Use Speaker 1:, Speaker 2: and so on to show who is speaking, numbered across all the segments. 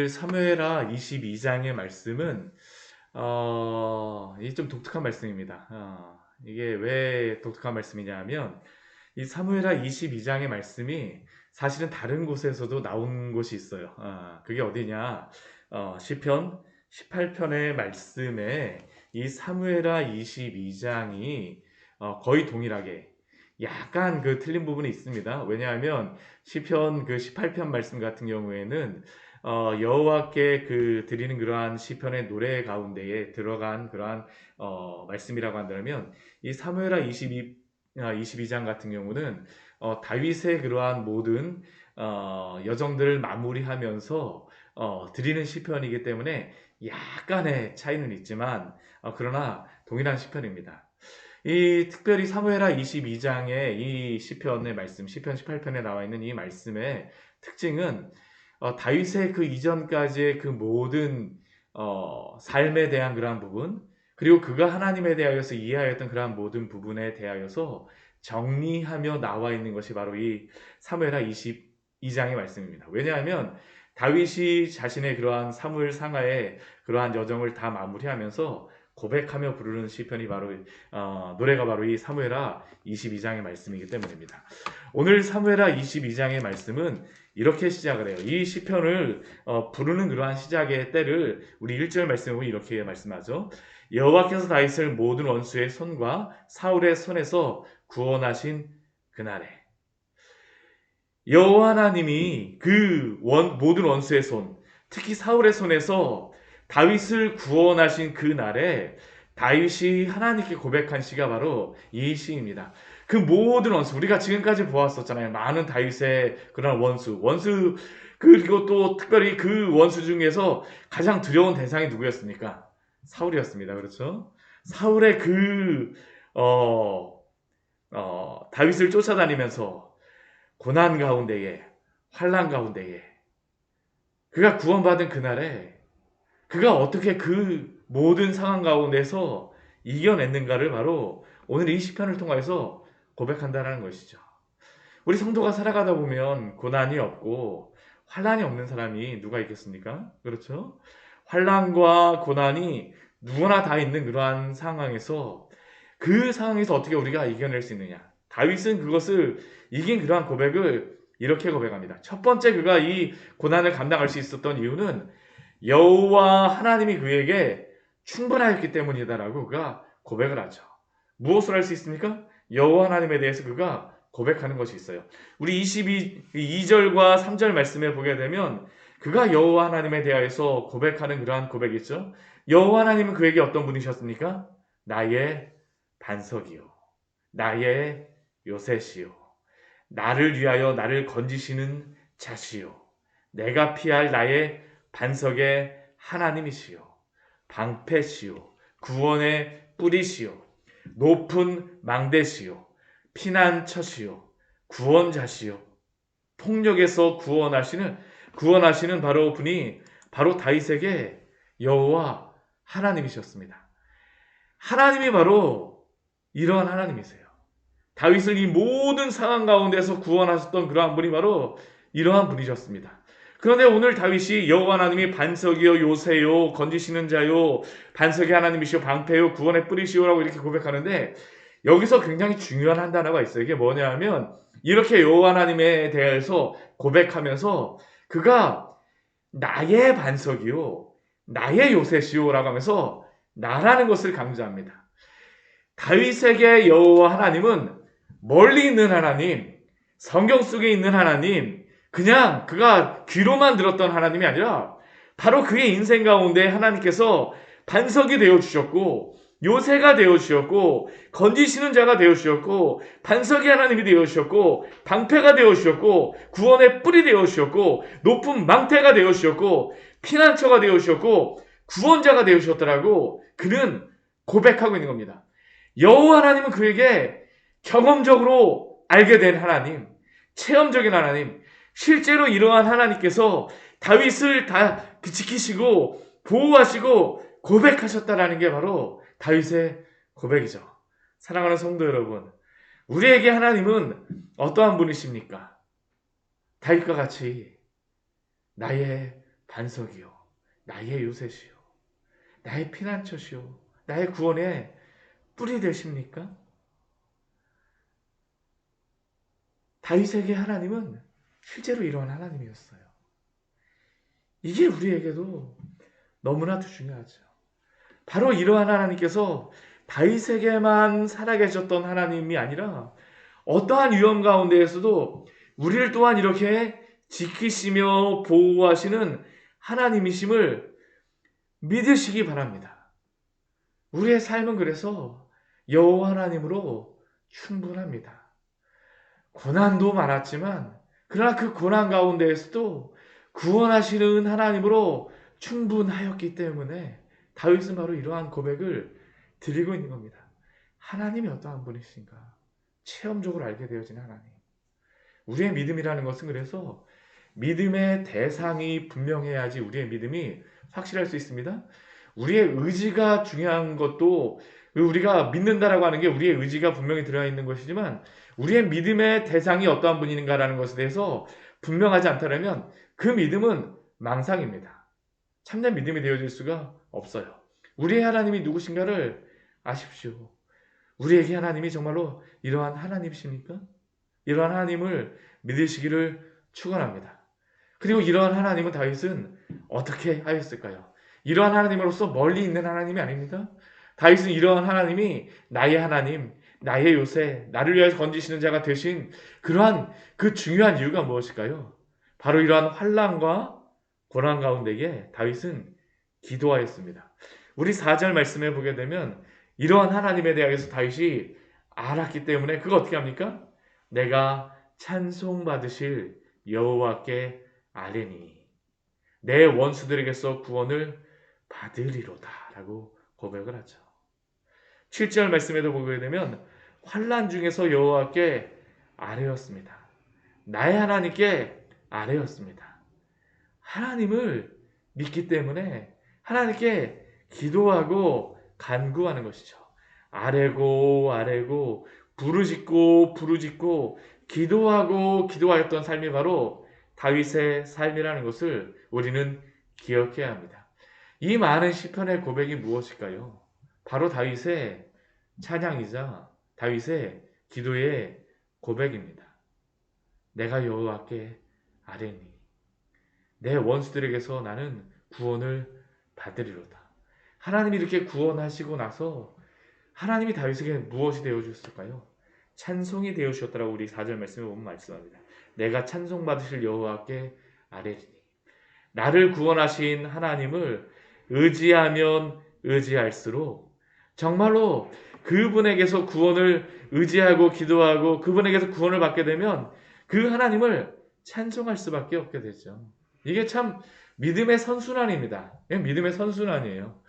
Speaker 1: 사무엘하 22장의 말씀은 이게 좀 독특한 말씀입니다. 이게 왜 독특한 말씀이냐 하면 이 사무엘하 22장의 말씀이 사실은 다른 곳에서도 나온 곳이 있어요. 그게 어디냐? 시편 18편의 말씀에 이 사무엘하 22장이 거의 동일하게 약간 그 틀린 부분이 있습니다. 왜냐하면 시편 그 18편 말씀 같은 경우에는 여호와께 그 드리는 그러한 시편의 노래 가운데에 들어간 그러한 말씀이라고 한다면 이 사무엘하 22장 같은 경우는 다윗의 그러한 모든 여정들을 마무리하면서 드리는 시편이기 때문에 약간의 차이는 있지만 그러나 동일한 시편입니다. 이 특별히 사무엘하 22장의 이 시편의 말씀, 시편 18편에 나와 있는 이 말씀의 특징은 다윗의 그 이전까지의 그 모든 삶에 대한 그러한 부분, 그리고 그가 하나님에 대하여서 이해하였던 그러한 모든 부분에 대하여서 정리하며 나와 있는 것이 바로 이 사무엘하 22장의 말씀입니다. 왜냐하면 다윗이 자신의 그러한 사무엘 상하의 그러한 여정을 다 마무리하면서 고백하며 부르는 시편이 바로 노래가 바로 이 사무엘하 22장의 말씀이기 때문입니다. 오늘 사무엘하 22장의 말씀은 이렇게 시작을 해요. 이 시편을 부르는 그러한 시작의 때를 우리 1절 말씀을 이렇게 말씀하죠. 여호와께서 다윗을 모든 원수의 손과 사울의 손에서 구원하신 그날에, 여호와 하나님이 그 모든 원수의 손, 특히 사울의 손에서 다윗을 구원하신 그 날에 다윗이 하나님께 고백한 시가 바로 이 시입니다. 그 모든 원수, 우리가 지금까지 보았었잖아요. 많은 다윗의 그런 원수, 그리고 또 특별히 그 원수 중에서 가장 두려운 대상이 누구였습니까? 사울이었습니다. 그렇죠? 사울의 다윗을 쫓아다니면서 고난 가운데에, 환난 가운데에 그가 구원받은 그날에 그가 어떻게 그 모든 상황 가운데서 이겨냈는가를 바로 오늘 이 시편을 통해서 고백한다는 것이죠. 우리 성도가 살아가다 보면 고난이 없고 환난이 없는 사람이 누가 있겠습니까? 그렇죠? 환난과 고난이 누구나 다 있는 그러한 상황에서 그 상황에서 어떻게 우리가 이겨낼 수 있느냐? 다윗은 그것을 이긴 그러한 고백을 이렇게 고백합니다. 첫 번째 그가 이 고난을 감당할 수 있었던 이유는 여호와 하나님이 그에게 충분하였기 때문이다라고 그가 고백을 하죠. 무엇을 할 수 있습니까? 여호와 하나님에 대해서 그가 고백하는 것이 있어요. 우리 2절과 3절 말씀에 보게 되면 그가 여호와 하나님에 대하여서 고백하는 그러한 고백이 있죠. 여호와 하나님은 그에게 어떤 분이셨습니까? 나의 반석이요, 나의 요새시요, 나를 위하여 나를 건지시는 자시요, 내가 피할 나의 반석의 하나님이시요, 방패시요, 구원의 뿌리시요, 높은 망대시요, 피난처시요, 구원자시요, 폭력에서 구원하시는 바로 분이 바로 다윗에게 여호와 하나님이셨습니다. 하나님이 바로 이러한 하나님이세요. 다윗을 이 모든 상황 가운데서 구원하셨던 그러한 분이 바로 이러한 분이셨습니다. 그런데 오늘 다윗이 여호와 하나님이 반석이요 요새요 건지시는 자요 반석의 하나님이시요 방패요 구원의 뿌리시요라고 이렇게 고백하는데 여기서 굉장히 중요한 한 단어가 있어요. 이게 뭐냐 하면 이렇게 여호와 하나님에 대해서 고백하면서 그가 나의 반석이요 나의 요새시요라고 하면서 나라는 것을 강조합니다. 다윗에게 여호와 하나님은 멀리 있는 하나님, 성경 속에 있는 하나님, 그냥 그가 귀로만 들었던 하나님이 아니라 바로 그의 인생 가운데 하나님께서 반석이 되어 주셨고 요새가 되어 주셨고 건지시는 자가 되어 주셨고 반석이 하나님이 되어 주셨고 방패가 되어 주셨고 구원의 뿔이 되어 주셨고 높은 망태가 되어 주셨고 피난처가 되어 주셨고 구원자가 되어 주셨더라고 그는 고백하고 있는 겁니다. 여호와 하나님은 그에게 경험적으로 알게 된 하나님, 체험적인 하나님, 실제로 이러한 하나님께서 다윗을 다 지키시고 보호하시고 고백하셨다라는 게 바로 다윗의 고백이죠. 사랑하는 성도 여러분, 우리에게 하나님은 어떠한 분이십니까? 다윗과 같이 나의 반석이요, 나의 요새시요, 나의 피난처시요, 나의 구원의 뿌리 되십니까? 다윗에게 하나님은 실제로 이러한 하나님이었어요. 이게 우리에게도 너무나도 중요하죠. 바로 이러한 하나님께서 다윗에게만 살아계셨던 하나님이 아니라 어떠한 위험 가운데에서도 우리를 또한 이렇게 지키시며 보호하시는 하나님이심을 믿으시기 바랍니다. 우리의 삶은 그래서 여호와 하나님으로 충분합니다. 고난도 많았지만 그러나 그 고난 가운데에서도 구원하시는 하나님으로 충분하였기 때문에 다윗은 바로 이러한 고백을 드리고 있는 겁니다. 하나님이 어떠한 분이신가 체험적으로 알게 되어진 하나님. 우리의 믿음이라는 것은 그래서 믿음의 대상이 분명해야지 우리의 믿음이 확실할 수 있습니다. 우리의 의지가 중요한 것도 우리가 믿는다라고 하는 게 우리의 의지가 분명히 들어있는 것이지만 우리의 믿음의 대상이 어떠한 분인가라는 것에 대해서 분명하지 않다면 그 믿음은 망상입니다. 참된 믿음이 되어질 수가 없어요. 우리의 하나님이 누구신가를 아십시오. 우리에게 하나님이 정말로 이러한 하나님이십니까? 이러한 하나님을 믿으시기를 축원합니다. 그리고 이러한 하나님은 다윗은 어떻게 하였을까요? 이러한 하나님으로서 멀리 있는 하나님이 아닙니다. 다윗은 이러한 하나님이 나의 하나님, 나의 요새, 나를 위하여 건지시는 자가 되신 그러한 그 중요한 이유가 무엇일까요? 바로 이러한 환난과 고난 가운데에 다윗은 기도하였습니다. 우리 4절 말씀에 보게 되면 이러한 하나님에 대해서 다윗이 알았기 때문에 그거 어떻게 합니까? 내가 찬송받으실 여호와께 아뢰니 내 원수들에게서 구원을 받으리로다 라고 고백을 하죠. 7절 말씀에도 보게 되면 환난 중에서 여호와께 아뢰었습니다. 나의 하나님께 아뢰었습니다. 하나님을 믿기 때문에 하나님께 기도하고 간구하는 것이죠. 아뢰고 부르짖고 기도하고 기도하였던 삶이 바로 다윗의 삶이라는 것을 우리는 기억해야 합니다. 이 많은 시편의 고백이 무엇일까요? 바로 다윗의 찬양이자 다윗의 기도의 고백입니다. 내가 여호와께 아뢰니 내 원수들에게서 나는 구원을 받으리로다. 하나님이 이렇게 구원하시고 나서 하나님이 다윗에게 무엇이 되어주셨을까요? 찬송이 되어주셨다라고 우리 4절 말씀에 보면 말씀합니다. 내가 찬송받으실 여호와께 아뢰리니 나를 구원하신 하나님을 의지하면 의지할수록 정말로 그분에게서 구원을 의지하고 기도하고 그분에게서 구원을 받게 되면 그 하나님을 찬송할 수밖에 없게 되죠. 이게 참 믿음의 선순환입니다. 믿음의 선순환이에요.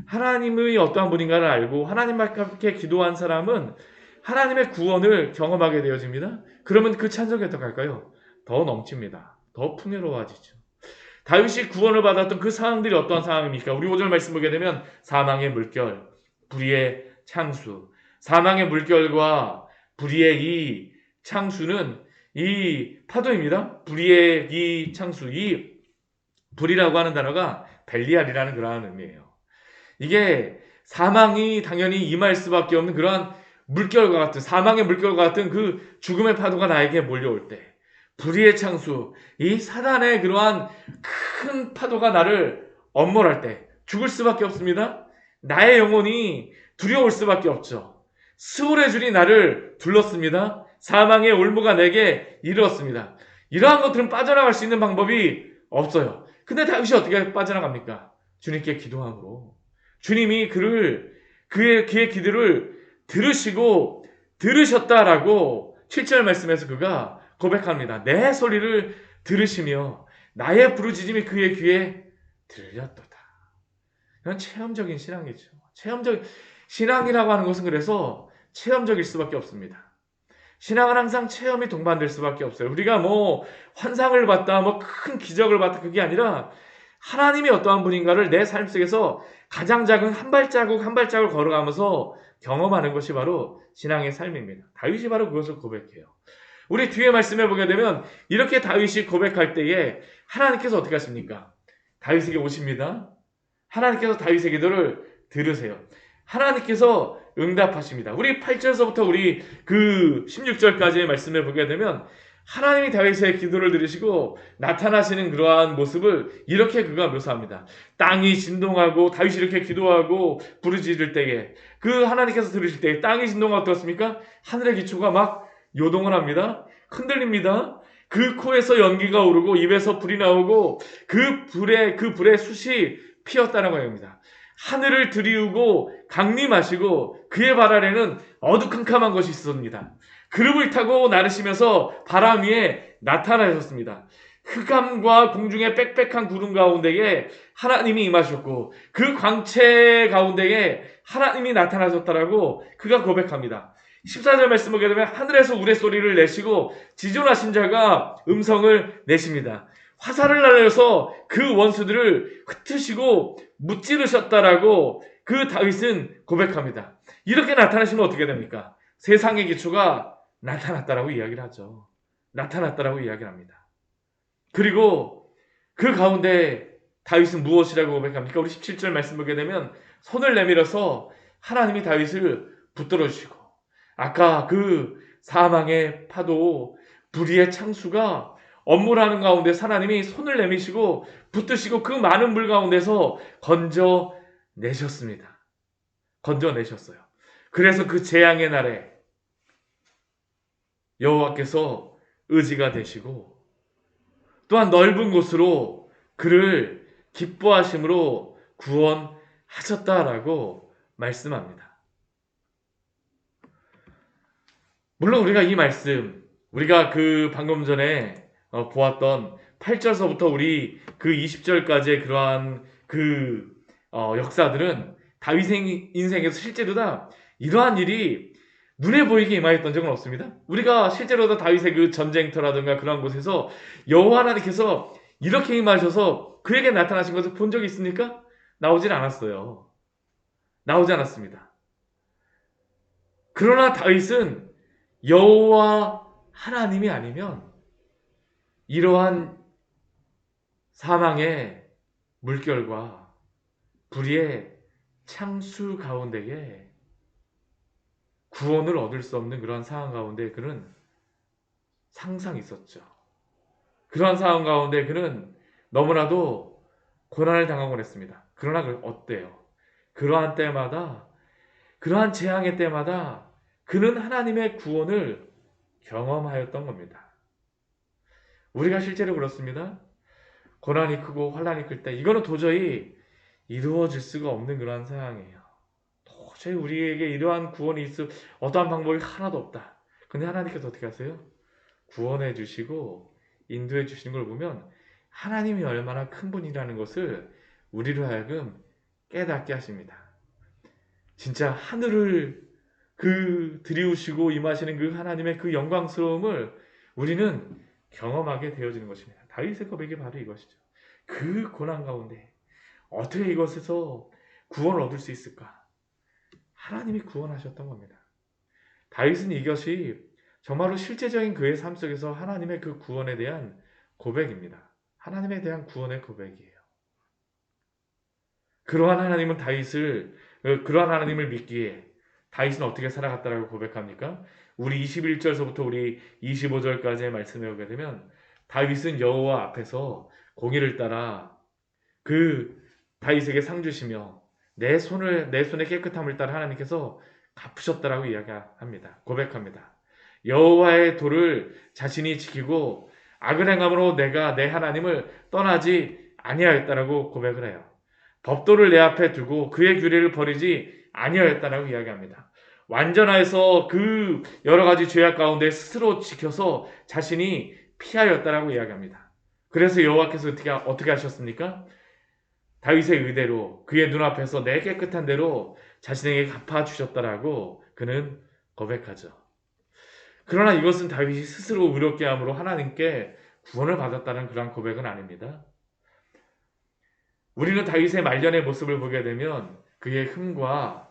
Speaker 1: 하나님의 어떠한 분인가를 알고 하나님께 기도한 사람은 하나님의 구원을 경험하게 되어집니다. 그러면 그 찬송이 어떡할까요? 더 넘칩니다. 더 풍요로워지죠. 다윗이 구원을 받았던 그 상황들이 어떠한 상황입니까? 우리 5절 말씀 보게 되면 사망의 물결, 불의의 창수. 사망의 물결과 불의의 이 창수는 이 파도입니다. 불의의 이 창수, 이 불이라고 하는 단어가 벨리알이라는 그러한 의미예요. 이게 사망이 당연히 임할 수밖에 없는 그러한 물결과 같은 사망의 물결과 같은 그 죽음의 파도가 나에게 몰려올 때 불의의 창수, 이 사단의 그러한 큰 파도가 나를 엄몰할 때 죽을 수밖에 없습니다. 나의 영혼이 두려울 수밖에 없죠. 스올의 줄이 나를 둘렀습니다. 사망의 올무가 내게 이르렀습니다. 이러한 것들은 빠져나갈 수 있는 방법이 없어요. 근데 다윗이 어떻게 빠져나갑니까? 주님께 기도함으로. 주님이 그의 기도를 들으시고 들으셨다라고 7절 말씀에서 그가 고백합니다. 내 소리를 들으시며 나의 부르짖음이 그의 귀에 들렸도다. 이건 체험적인 신앙이죠. 신앙이라고 하는 것은 그래서 체험적일 수밖에 없습니다. 신앙은 항상 체험이 동반될 수밖에 없어요. 우리가 환상을 봤다, 큰 기적을 봤다, 그게 아니라 하나님이 어떠한 분인가를 내 삶 속에서 가장 작은 한 발자국 걸어가면서 경험하는 것이 바로 신앙의 삶입니다. 다윗이 바로 그것을 고백해요. 우리 뒤에 말씀해 보게 되면 이렇게 다윗이 고백할 때에 하나님께서 어떻게 하십니까? 다윗에게 오십니다. 하나님께서 다윗의 기도를 들으세요. 하나님께서 응답하십니다. 우리 8절서부터 우리 그 16절까지의 말씀을 보게 되면 하나님이 다윗의 기도를 들으시고 나타나시는 그러한 모습을 이렇게 그가 묘사합니다. 땅이 진동하고 다윗이 이렇게 기도하고 부르짖을 때에 그 하나님께서 들으실 때에 땅이 진동하고 어떻습니까? 하늘의 기초가 막 요동을 합니다. 흔들립니다. 그 코에서 연기가 오르고 입에서 불이 나오고 그 불의 숯이 피었다는 겁니다. 하늘을 들이우고 강림하시고 그의 발 아래는 어두컴컴한 것이 있었습니다. 그룹을 타고 나르시면서 바람 위에 나타나셨습니다. 흑암과 공중의 빽빽한 구름 가운데에 하나님이 임하셨고 그 광채 가운데에 하나님이 나타나셨다라고 그가 고백합니다. 14절 말씀 보게 되면 하늘에서 우레소리를 내시고 지존하신 자가 음성을 내십니다. 화살을 날려서 그 원수들을 흩으시고 무찌르셨다라고 그 다윗은 고백합니다. 이렇게 나타나시면 어떻게 됩니까? 세상의 기초가 나타났다라고 이야기를 하죠. 나타났다라고 이야기를 합니다. 그리고 그 가운데 다윗은 무엇이라고 고백합니까? 우리 17절 말씀 보게 되면 손을 내밀어서 하나님이 다윗을 붙들어 주시고 아까 그 사망의 파도 불의의 창수가 엄물하는 가운데 하나님이 손을 내미시고 붙드시고 그 많은 물 가운데서 건져내셨습니다. 건져내셨어요. 그래서 그 재앙의 날에 여호와께서 의지가 되시고 또한 넓은 곳으로 그를 기뻐하심으로 구원하셨다라고 말씀합니다. 물론 우리가 이 말씀, 우리가 그 방금 전에 보았던 8절서부터 우리 그 20절까지의 그러한 그 역사들은 다윗의 인생에서 실제로 다 이러한 일이 눈에 보이게 임하였던 적은 없습니다. 우리가 실제로 다 다윗의 그 전쟁터라든가 그러한 곳에서 여호와 하나님께서 이렇게 임하셔서 그에게 나타나신 것을 본 적이 있습니까? 나오질 않았어요. 나오지 않았습니다. 그러나 다윗은 여호와 하나님이 아니면 이러한 사망의 물결과 불의의 창수 가운데에 구원을 얻을 수 없는 그러한 상황 가운데 그는 항상 있었죠. 그러한 상황 가운데 그는 너무나도 고난을 당하곤 했습니다. 그러나 어때요? 그러한 때마다, 그러한 재앙의 때마다 그는 하나님의 구원을 경험하였던 겁니다. 우리가 실제로 그렇습니다. 고난이 크고 환난이 클 때 이거는 도저히 이루어질 수가 없는 그러한 상황이에요. 도저히 우리에게 이러한 구원이 있을 어떠한 방법이 하나도 없다. 근데 하나님께서 어떻게 하세요? 구원해 주시고 인도해 주시는 걸 보면 하나님이 얼마나 큰 분이라는 것을 우리로 하여금 깨닫게 하십니다. 진짜 하늘을 그 들이우시고 임하시는 그 하나님의 그 영광스러움을 우리는 경험하게 되어지는 것입니다. 다윗의 고백이 바로 이것이죠. 그 고난 가운데 어떻게 이것에서 구원을 얻을 수 있을까? 하나님이 구원하셨던 겁니다. 다윗은 이것이 정말로 실제적인 그의 삶 속에서 하나님의 그 구원에 대한 고백입니다. 하나님에 대한 구원의 고백이에요. 그러한 하나님을 믿기에 다윗은 어떻게 살아갔다라고 고백합니까? 우리 21절서부터 우리 25절까지의 말씀에 오게 되면 다윗은 여호와 앞에서 공의를 따라 그 다윗에게 상 주시며 내 손의 깨끗함을 따라 하나님께서 갚으셨다라고 이야기합니다. 고백합니다. 여호와의 도를 자신이 지키고 악을 행함으로 내가 내 하나님을 떠나지 아니하였다라고 고백을 해요. 법도를 내 앞에 두고 그의 규례를 버리지 아니하였다라고 이야기합니다. 완전하여서 그 여러 가지 죄악 가운데 스스로 지켜서 자신이 피하였다라고 이야기합니다. 그래서 여호와께서 어떻게 하셨습니까? 다윗의 의대로 그의 눈앞에서 내 깨끗한 대로 자신에게 갚아주셨다라고 그는 고백하죠. 그러나 이것은 다윗이 스스로 의롭게 함으로 하나님께 구원을 받았다는 그런 고백은 아닙니다. 우리는 다윗의 말년의 모습을 보게 되면 그의 흠과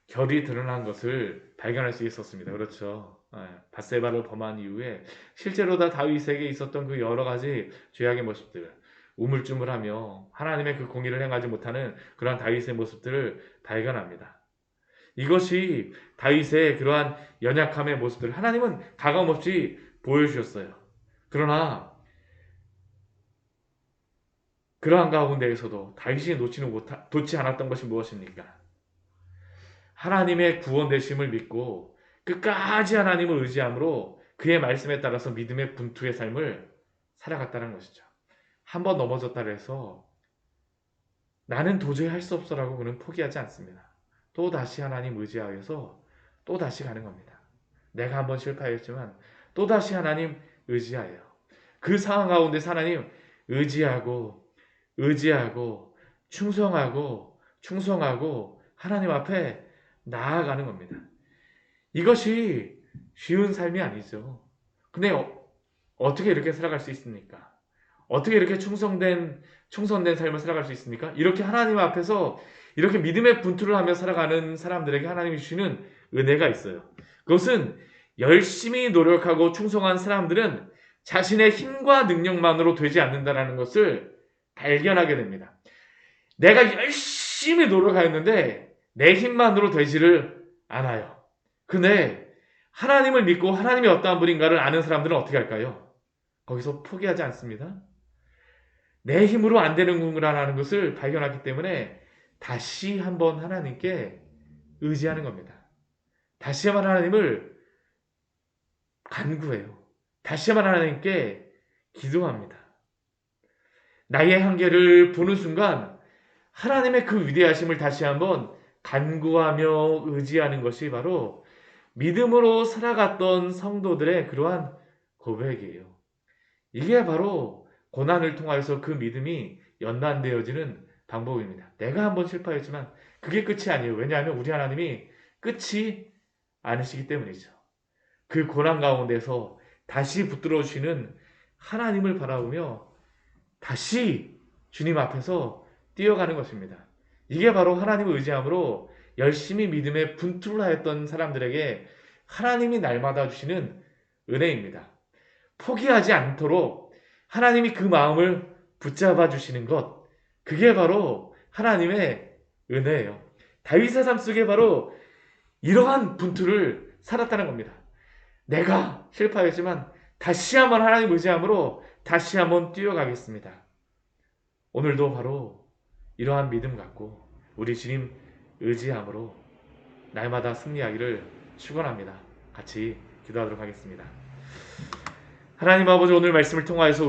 Speaker 1: 결이 드러난 것을 발견할 수 있었습니다. 그렇죠. 밧세바를 범한 이후에 실제로 다 다윗에게 있었던 그 여러 가지 죄악의 모습들, 우물쭈물하며 하나님의 그 공의를 행하지 못하는 그러한 다윗의 모습들을 발견합니다. 이것이 다윗의 그러한 연약함의 모습들을 하나님은 가감없이 보여주셨어요. 그러나 그러한 가운데에서도 다윗이 놓지 않았던 것이 무엇입니까? 하나님의 구원되심을 믿고 끝까지 하나님을 의지함으로 그의 말씀에 따라서 믿음의 분투의 삶을 살아갔다는 것이죠. 한번 넘어졌다 해서 나는 도저히 할 수 없어라고 그는 포기하지 않습니다. 또 다시 하나님 의지하여서 또 다시 가는 겁니다. 내가 한번 실패했지만 또 다시 하나님 의지하여 그 상황 가운데서 하나님 의지하고 충성하고 하나님 앞에 나아가는 겁니다. 이것이 쉬운 삶이 아니죠. 근데 어떻게 이렇게 살아갈 수 있습니까? 어떻게 이렇게 충성된 삶을 살아갈 수 있습니까? 이렇게 하나님 앞에서 이렇게 믿음의 분투를 하며 살아가는 사람들에게 하나님이 주시는 은혜가 있어요. 그것은 열심히 노력하고 충성한 사람들은 자신의 힘과 능력만으로 되지 않는다는 것을 발견하게 됩니다. 내가 열심히 노력하였는데 내 힘만으로 되지를 않아요. 근데 하나님을 믿고 하나님이 어떠한 분인가를 아는 사람들은 어떻게 할까요? 거기서 포기하지 않습니다. 내 힘으로 안 되는구나라는 것을 발견하기 때문에 다시 한번 하나님께 의지하는 겁니다. 다시 한번 하나님을 간구해요. 다시 한번 하나님께 기도합니다. 나의 한계를 보는 순간 하나님의 그 위대하심을 다시 한번 간구하며 의지하는 것이 바로 믿음으로 살아갔던 성도들의 그러한 고백이에요. 이게 바로 고난을 통하여서 그 믿음이 연단되어지는 방법입니다. 내가 한번 실패했지만 그게 끝이 아니에요. 왜냐하면 우리 하나님이 끝이 않으시기 때문이죠. 그 고난 가운데서 다시 붙들어 주시는 하나님을 바라보며 다시 주님 앞에서 뛰어가는 것입니다. 이게 바로 하나님을 의지함으로 열심히 믿음에 분투를 하였던 사람들에게 하나님이 날마다 주시는 은혜입니다. 포기하지 않도록 하나님이 그 마음을 붙잡아 주시는 것, 그게 바로 하나님의 은혜예요. 다윗의 삶 속에 바로 이러한 분투를 살았다는 겁니다. 내가 실패했지만 다시 한번 하나님 의지함으로 다시 한번 뛰어가겠습니다. 오늘도 바로 이러한 믿음 갖고 우리 주님 의지함으로 날마다 승리하기를 축원합니다. 같이 기도하도록 하겠습니다. 하나님 아버지, 오늘 말씀을 통하여서